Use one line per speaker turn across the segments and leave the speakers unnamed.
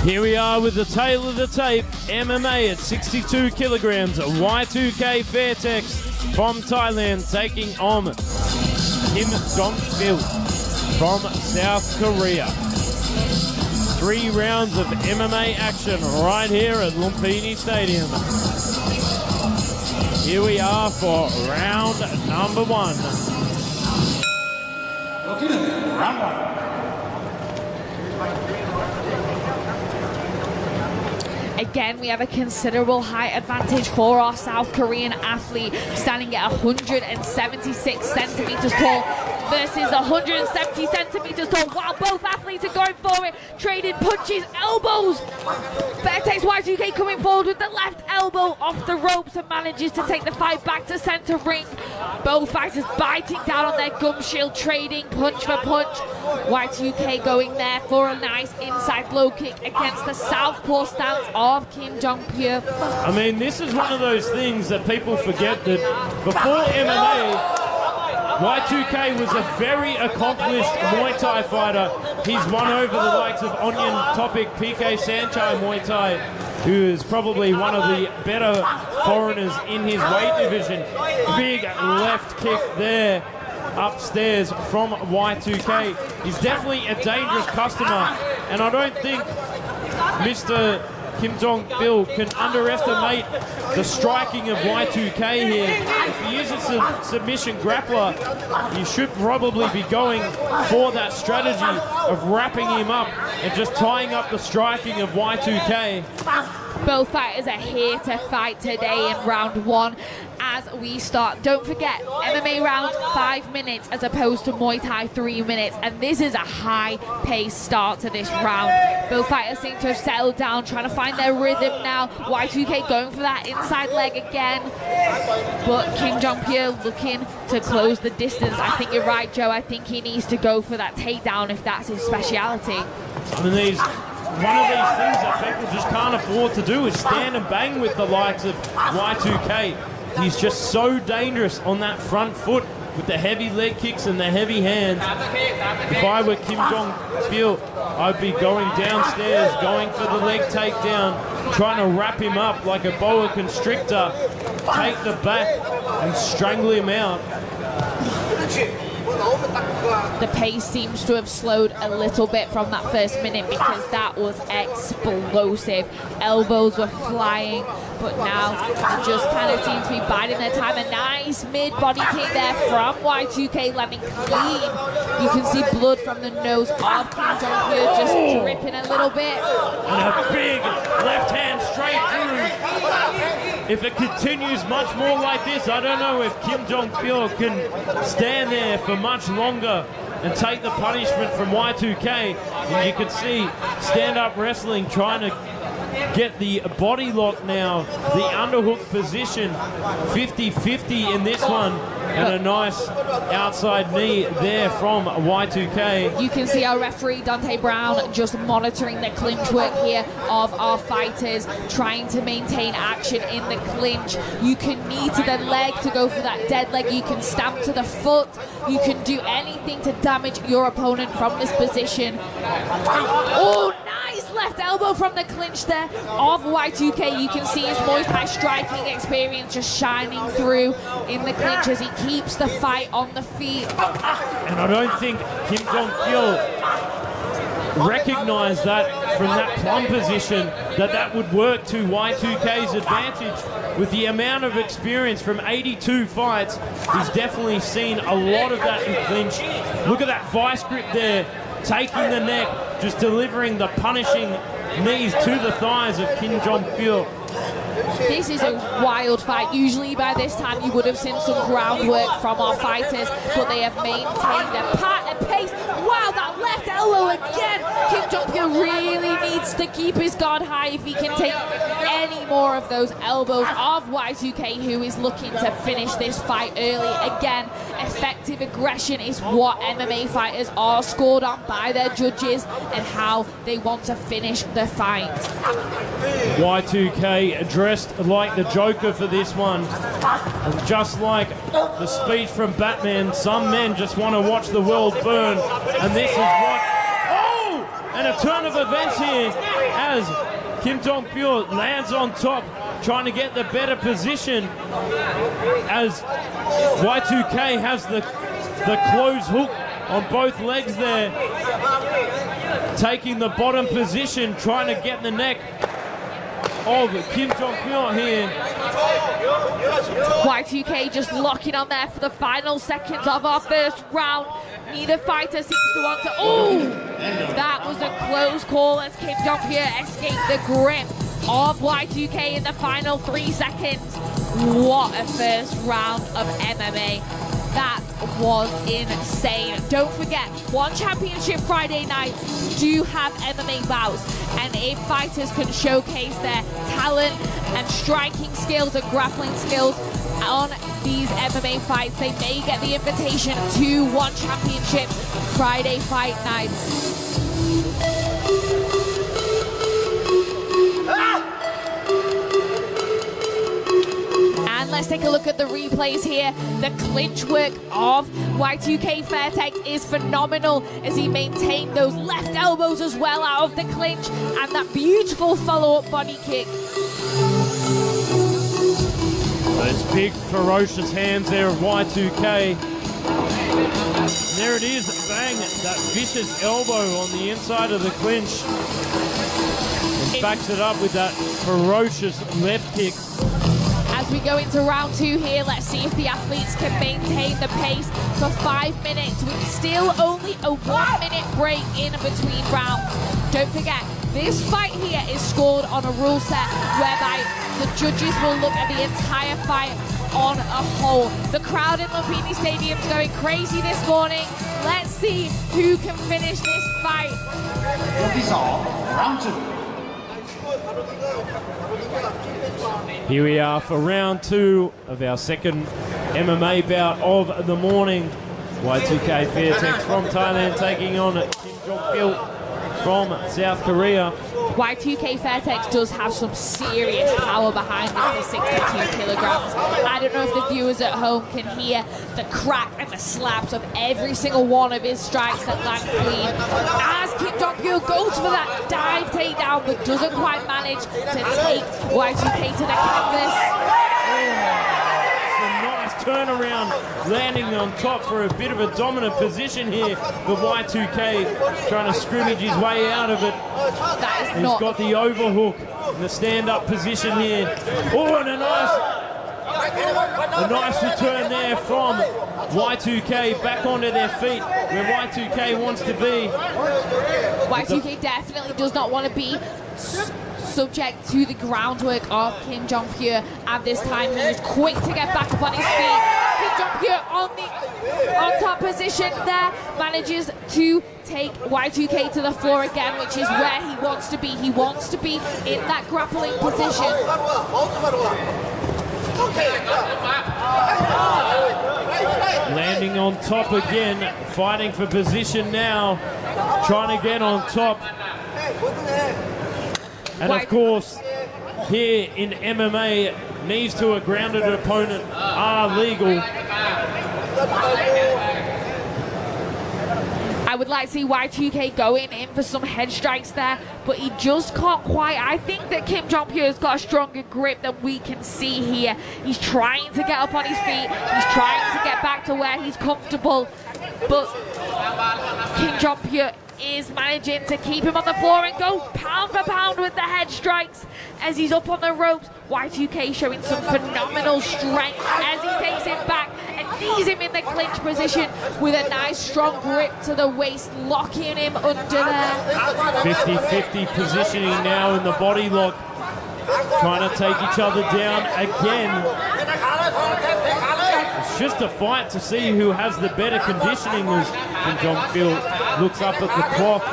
Here we are with the tail of the tape, MMA at 62 kilograms, Y2K Fairtex from Thailand taking on Jong Pil from South Korea. 3 rounds of MMA action right here at Lumpini Stadium. Here we are for round number 1.
Round 1.
Again, we have a considerable height advantage for our South Korean athlete, standing at 176 centimeters tall versus 170 centimeters tall, while both athletes are going forward, trading punches, elbows. Fairtex Y2K coming forward with the left elbow off the ropes and manages to take the fight back to center ring. Both fighters biting down on their gum shield, trading punch for punch. Y2K going there for a nice inside low kick against the southpaw stance of Jong Pil.
I mean, this is one of those things that people forget, that before MMA, Y2K was a very accomplished Muay Thai fighter. He's won over the likes of Onion Topic, PK Sanchai Muay Thai, who is probably one of the better foreigners in his weight division. Big left kick there upstairs from Y2K. He's definitely a dangerous customer, and I don't think Mr. Jong Pil can underestimate the striking of Y2K here. If he uses a submission grappler, he should probably be going for that strategy of wrapping him up and just tying up the striking of Y2K.
Both fighters are here to fight today in round 1 as we start. Don't forget, MMA round 5 minutes as opposed to Muay Thai 3 minutes, and this is a high-paced start to this round. Both fighters seem to have settled down, trying to find their rhythm now. Y2K going for that inside leg again, but Jong Pil looking to close the distance. I think you're right, Joe. I think he needs to go for that takedown if that's his speciality.
I mean, one of these things that people just can't afford to do is stand and bang with the likes of Y2K. He's just so dangerous on that front foot with the heavy leg kicks and the heavy hands. If I were Jong Pil, I'd be going downstairs, going for the leg takedown, trying to wrap him up like a boa constrictor, take the back and strangle him out.
The pace seems to have slowed a little bit from that first minute because that was explosive. Elbows were flying, but now they just kind of seem to be biding their time. A nice mid-body kick there from Y2K, landing clean. You can see blood from the nose of Jong Pil just dripping a little bit.
And a big left hand straight through. If it continues much more like this, I don't know if Jong Pil can stand there for much longer and take the punishment from Y2K. And you can see stand-up wrestling trying to get the body lock now, the underhook position, 50-50 in this one, and a nice outside knee there from Y2K.
You can see our referee, Dante Brown, just monitoring the clinch work here of our fighters, trying to maintain action in the clinch. You can knee to the leg to go for that dead leg. You can stamp to the foot. You can do anything to damage your opponent from this position. Oh, nice left elbow from the clinch there of Y2K. You can see his Muay Thai striking experience just shining through in the clinch as he keeps the fight on the feet.
And I don't think Jong Pil recognized that from that plumb position, that would work to Y2K's advantage. With the amount of experience from 82 fights, he's definitely seen a lot of that in clinch. Look at that vice grip there, taking the neck, just delivering the punishing knees to the thighs of Jong Pil.
This is a wild fight. Usually by this time you would have seen some groundwork from our fighters, but they have maintained a pattern pace. Wow, that left elbow again. Jong Pil really needs to keep his guard high if he can take any more of those elbows of Y2K, who is looking to finish this fight early. Again, effective aggression is what MMA fighters are scored on by their judges and how they want to finish the fight.
Y2K dressed like the Joker for this one. And just like the speech from Batman, some men just want to watch the world burn. And this is what... Oh! and a turn of events here as Jong Pil lands on top, trying to get the better position as Y2K has the closed hook on both legs there, taking the bottom position, trying to get the neck of Jong Pil here.
Y2K just locking on there for the final seconds of our first round. Neither fighter seems to want to. Oh, that was a close call as Jong Pil escaped the grip of Y2K in the final 3 seconds. What a first round of MMA. That was insane. Don't forget, One Championship Friday nights do have MMA bouts, and if fighters can showcase their talent and striking skills and grappling skills on these MMA fights, they may get the invitation to One Championship Friday fight nights. And let's take a look at the replays here. The clinch work of Y2K Fairtex is phenomenal as he maintained those left elbows as well out of the clinch, and that beautiful follow-up body kick.
Those big ferocious hands there of Y2K. There it is, bang, that vicious elbow on the inside of the clinch. And backs it up with that ferocious left kick.
As we go into round 2 here, let's see if the athletes can maintain the pace for 5 minutes with still only a 1 minute break in between rounds. Don't forget, this fight here is scored on a rule set whereby the judges will look at the entire fight on a whole. The crowd in Lumpini Stadium is going crazy this morning. Let's see who can finish this fight.
Round 2.
Here we are for round 2 of our second MMA bout of the morning. Y2K Fairtex from Thailand taking on Jong Pil from South Korea.
Y2K Fairtex does have some serious power behind him for 62 kilograms. I don't know if the viewers at home can hear the crack and the slaps of every single one of his strikes that land clean. As Jong Pil goes for that dive takedown but doesn't quite manage to take Y2K to the canvas.
Turnaround, landing on top for a bit of a dominant position here. The Y2K trying to scrimmage his way out of it.
That is
He's
not
got the overhook in the stand-up position here. Oh, and a nice return there from Y2K back onto their feet where Y2K wants to be.
Y2K definitely does not want to be subject to the groundwork of Jong Pil at this time. He is quick to get back up on his feet. Jong Pil on top position there, manages to take Y2K to the floor again, which is where he wants to be. He wants to be in that grappling position.
Landing on top again, fighting for position now, trying to get on top. And of course, here in MMA, knees to a grounded opponent are legal.
I would like to see Y2K going in for some head strikes there, but he just can't quite. I think that Jong Pil has got a stronger grip than we can see here. He's trying to get up on his feet. He's trying to get back to where he's comfortable, but Jong Pil is managing to keep him on the floor and go pound for pound with the head strikes as he's up on the ropes. Y2K showing some phenomenal strength as he takes him back and knees him in the clinch position with a nice strong grip to the waist, locking him under there.
50-50 positioning now in the body lock, trying to take each other down again. It's just a fight to see who has the better conditioning as Jong Pil looks up at the clock.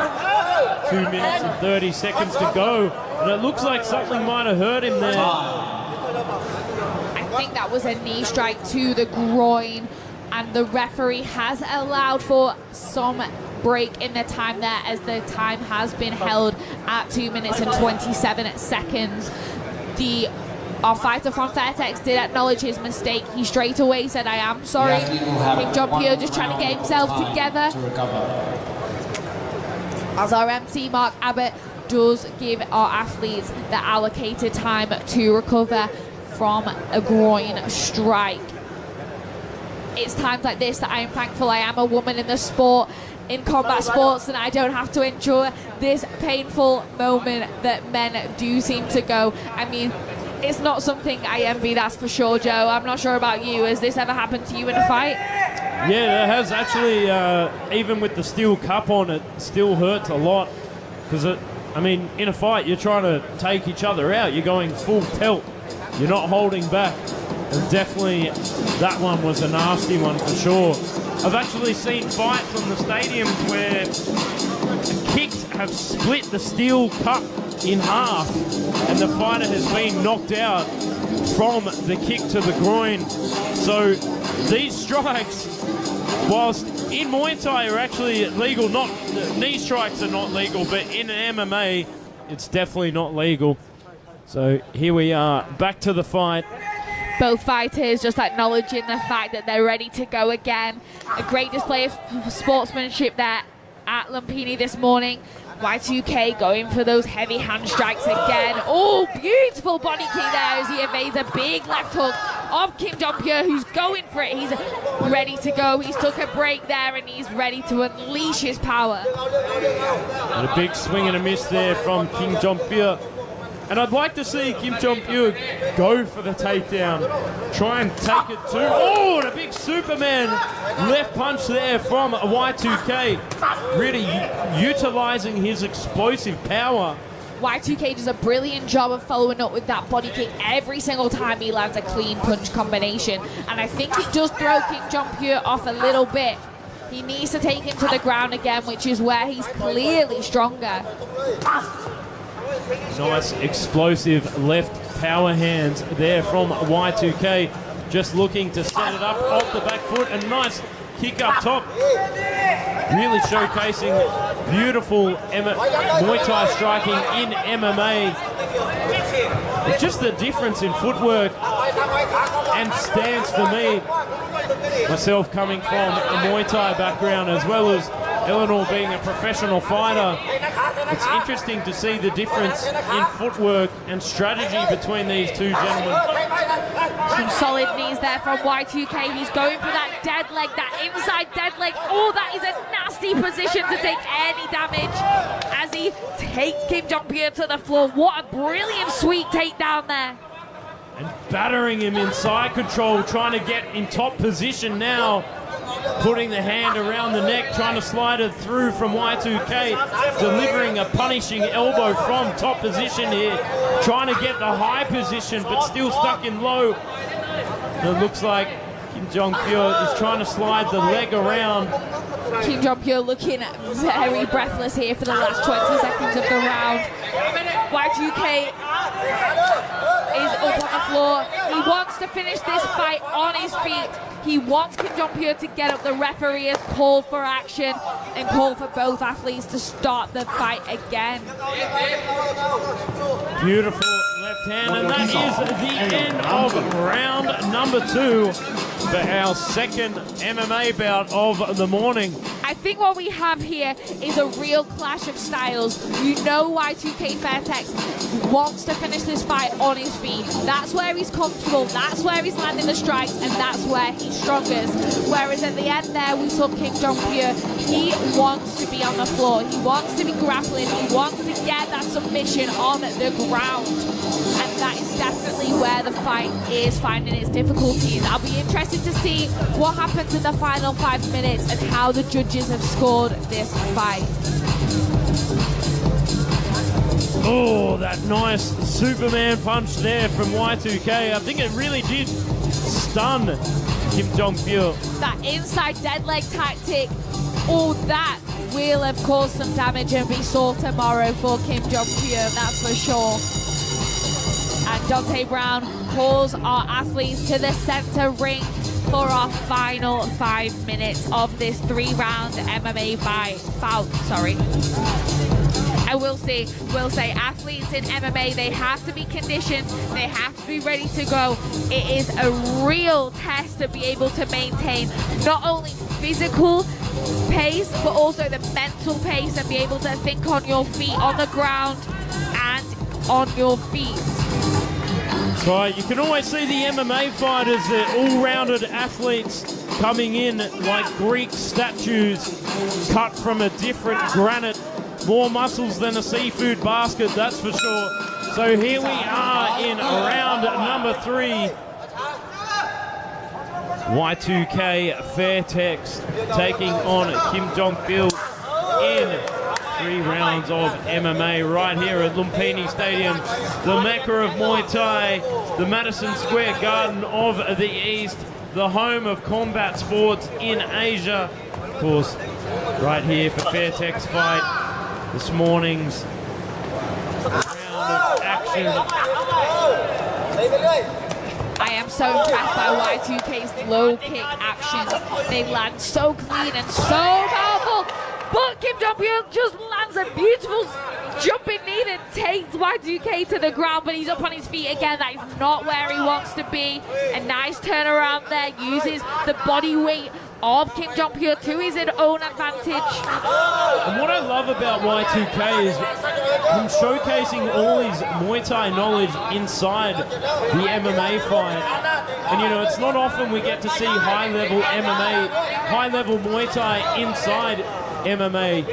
2 minutes and 30 seconds to go. And it looks like something might have hurt him there.
I think that was a knee strike to the groin, and the referee has allowed for some break in the time there as the time has been held at 2 minutes and 27 seconds. Our fighter from Fairtex did acknowledge his mistake. He straight away said, "I am sorry." Jong Pil just trying to get himself together. as our MC Mark Abbott does give our athletes the allocated time to recover from a groin strike. It's times like this that I am thankful I am a woman in the sport, in combat sports, and I don't have to endure this painful moment that men do seem to go. I mean, it's not something I envy, that's for sure, Joe. I'm not sure about you. Has this ever happened to you in a fight?
Yeah, there has actually, even with the steel cup on, it still hurts a lot. Because, I mean, in a fight, you're trying to take each other out. You're going full tilt. You're not holding back. And definitely, that one was a nasty one for sure. I've actually seen fights on the stadiums where kicks have split the steel cup in half, and the fighter has been knocked out from the kick to the groin. So these strikes, whilst in Muay Thai are actually legal, not knee strikes are not legal, but in MMA it's definitely not legal. So here we are, back to the fight.
Both fighters just acknowledging the fact that they're ready to go again. A great display of sportsmanship there at Lumpini this morning. Y2K going for those heavy hand strikes again. Oh, beautiful body kick there as he evades a big left hook of Kim Jong Pil, who's going for it. He's ready to go. He's took a break there and he's ready to unleash his power.
And a big swing and a miss there from Kim Jong Pil. And I'd like to see Kim Jong Pil go for the takedown. Try and take it to... Oh, and a big Superman left punch there from Y2K. Really utilizing his explosive power.
Y2K does a brilliant job of following up with that body kick every single time he lands a clean punch combination. And I think it does throw Kim Jong Pil off a little bit. He needs to take him to the ground again, which is where he's clearly stronger.
Nice explosive left power hands there from Y2K. Just looking to set it up off the back foot. A nice kick up top. Really showcasing beautiful Muay Thai striking in MMA. It's just the difference in footwork and stance for me. Myself coming from a Muay Thai background as well as Eleanor being a professional fighter. It's interesting to see the difference in footwork and strategy between these two gentlemen.
Some solid knees there from Y2K. He's going for that dead leg, that inside dead leg. Oh, that is a nasty position to take any damage as he takes Kim Jong Pil to the floor. What a brilliant sweet takedown there.
And battering him in side control, trying to get in top position now. Putting the hand around the neck, trying to slide it through from Y2K, delivering a punishing elbow from top position here, trying to get the high position, but still stuck in low. And it looks like Kim Jong Pil is trying to slide the leg around.
Kim Jong Pil looking very breathless here for the last 20 seconds of the round. Y2K is up on the floor. He wants to finish this fight on his feet. He wants Kim Jong Pil to get up. The referee has called for action and called for both athletes to start the fight again.
Beautiful left hand, and that is the end of round number 2 for our second MMA bout of the morning.
I think what we have here is a real clash of styles. You know Y2K Fairtex wants to finish this fight on his feet. That's where he's comfortable, that's where he's landing the strikes, and that's where he's strongest. Whereas at the end there, we saw Kim Jong Pil. He wants to be on the floor, he wants to be grappling, he wants to get that submission on the ground. And that is definitely where the fight is finding its difficulties. I'll be interested to see what happens in the final 5 minutes and how the judges have scored this fight.
Oh, that nice Superman punch there from Y2K. I think it really did stun Kim Jong Pil.
That inside dead leg tactic, all that will have caused some damage and be sore tomorrow for Kim Jong Pil, that's for sure. And Dante Brown calls our athletes to the center ring for our final 5 minutes of this 3-round MMA bout. I will say athletes in MMA, they have to be conditioned, they have to be ready to go. It is a real test to be able to maintain not only physical pace, but also the mental pace, and be able to think on your feet, on the ground, and on your feet.
That's right. You can always see the MMA fighters, they're all-rounded athletes coming in like Greek statues cut from a different granite. More muscles than a seafood basket, that's for sure. So here we are in round number 3. Y2K Fairtex taking on Jong Pil in 3 rounds of MMA right here at Lumpini Stadium, the Mecca of Muay Thai, the Madison Square Garden of the East, the home of combat sports in Asia. Of course, right here for Fairtex fight, this morning's round of action.
I am so impressed by Y2K's low kick actions. They land so clean and so powerful. But Jong Pil just lands a beautiful jumping knee that takes Y2K to the ground, but he's up on his feet again. That is not where he wants to be. A nice turnaround there, uses the body weight of Jong Pil to his own advantage.
And what I love about Y2K is him showcasing all his Muay Thai knowledge inside the MMA fight. And you know, it's not often we get to see high-level MMA, high-level Muay Thai inside MMA.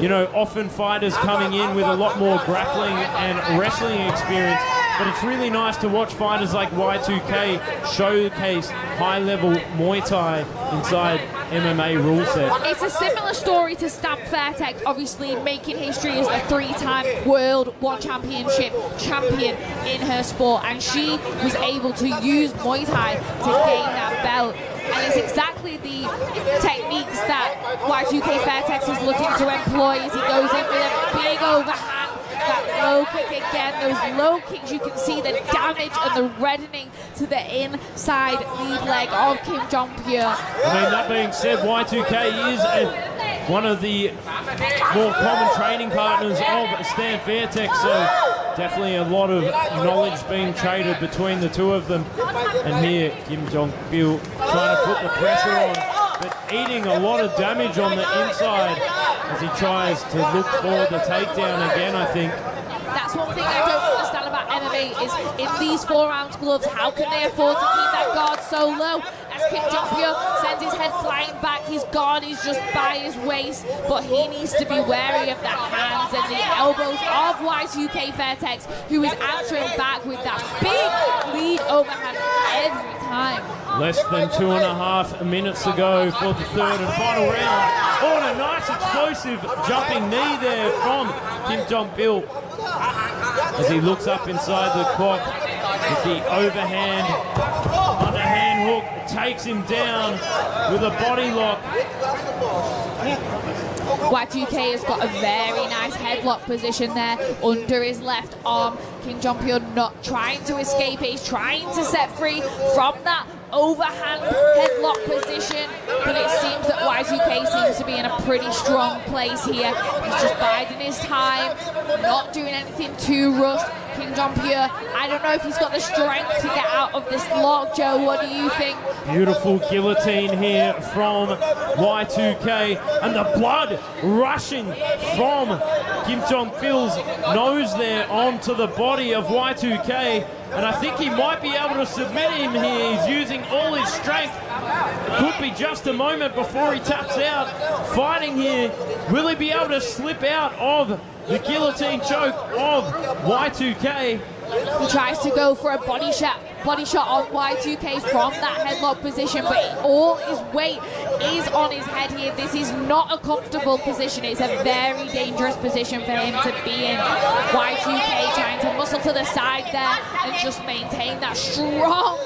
You know, often fighters coming in with a lot more grappling and wrestling experience, but it's really nice to watch fighters like Y2K showcase high-level Muay Thai inside MMA rule set.
It's a similar story to Stamp Fairtex, obviously making history as the 3-time World One Championship champion in her sport, and she was able to use Muay Thai to gain that belt. And it's exactly the techniques that Y2K Fairtex is looking to employ as he goes in with a big overhand, that low kick again. Those low kicks, you can see the damage and the reddening to the inside lead leg of Jong Pil.
I mean, that being said, Y2K is one of the more common training partners of Stamp Fairtex, so definitely a lot of knowledge being traded between the two of them. And here, Jong Pil trying to put the pressure on, but eating a lot of damage on the inside as he tries to look for the takedown again, I think.
That's one thing I don't understand about MMA is in these 4-ounce gloves, how can they afford to keep that guard so low? As Jong Pil sends his head flying back, his guard is just by his waist, but he needs to be wary of the hands and the elbows of Y2K Fairtex, who is answering back with that big lead overhand every time.
Less than 2.5 minutes to go for the 3rd and final round. Oh, and a nice explosive jumping knee there from Jong Pil as he looks up inside the clock with the overhand, underhand hook, takes him down with a body lock.
Y2K has got a very nice headlock position there under his left arm. Jong Pil not trying to escape it, he's trying to set free from that overhand headlock position, but it seems that Y2K seems to be in a pretty strong place here. He's just biding his time, not doing anything too rushed. Jong Pil, I don't know if he's got the strength to get out of this lock. Joe, what do you think?
Beautiful guillotine here from Y2K, and the blood rushing from Jong Pil's nose there onto the body of Y2K, and I think he might be able to submit him here. He's using all his strength. It could be just a moment before he taps out. Fighting here, will he be able to slip out of the guillotine choke of Y2K?
He tries to go for a body shot on Y2K from that headlock position, but all his weight is on his head here. This is not a comfortable position. It's a very dangerous position for him to be in. Y2K trying to muscle to the side there and just maintain that strong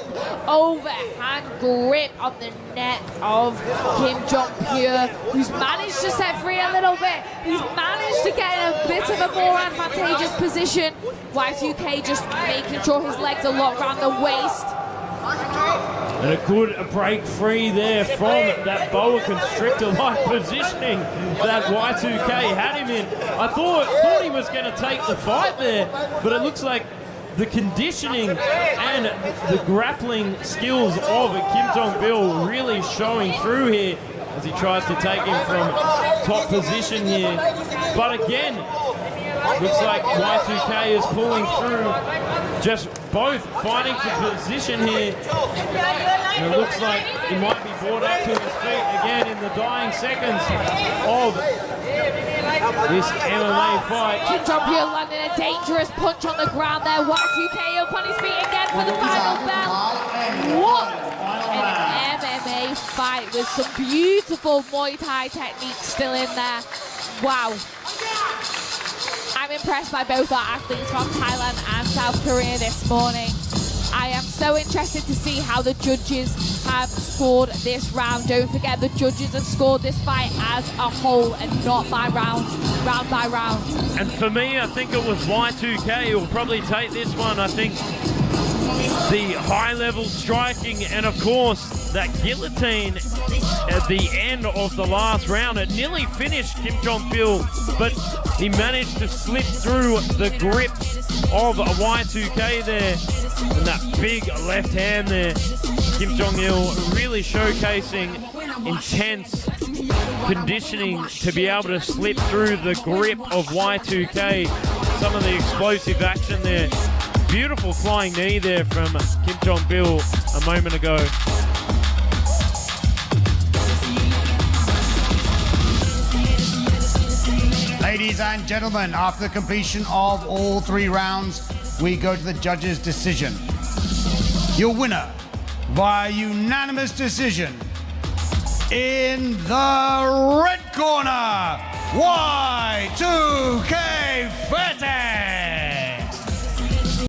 overhand grip on the neck of Jong Pil, who's managed to set free a little bit. He's managed to get in a bit of a more advantageous position. Y2K just making sure his legs are locked around the waist.
And a good break free there from that boa constrictor-like positioning that Y2K had him in. I thought he was going to take the fight there, but it looks like the conditioning and the grappling skills of Jong Pil really showing through here as he tries to take him from top position here. But again, looks like Y2K is pulling through, just both fighting for position here. And it looks like he might be brought up to his feet again in the dying seconds of this MMA fight.
Jong Pil landing a dangerous punch on the ground there. Y2K up on his feet again for the final bell. What an MMA fight with some beautiful Muay Thai techniques still in there. Wow. I'm impressed by both our athletes from Thailand and South Korea this morning. I am so interested to see how the judges have scored this round. Don't forget, the judges have scored this fight as a whole and not by round by round.
And for me, I think it was Y2K who will probably take this one. I think the high-level striking and, of course, that guillotine at the end of the last round. It nearly finished Jong Pil, but he managed to slip through the grip of Y2K there. And that big left hand there. Jong Pil really showcasing intense conditioning to be able to slip through the grip of Y2K. Some of the explosive action there. Beautiful flying knee there from Jong Pil a moment ago.
Ladies and gentlemen, after the completion of all 3 rounds, we go to the judges' decision. Your winner via unanimous decision in the red corner, Y2K Fairtex.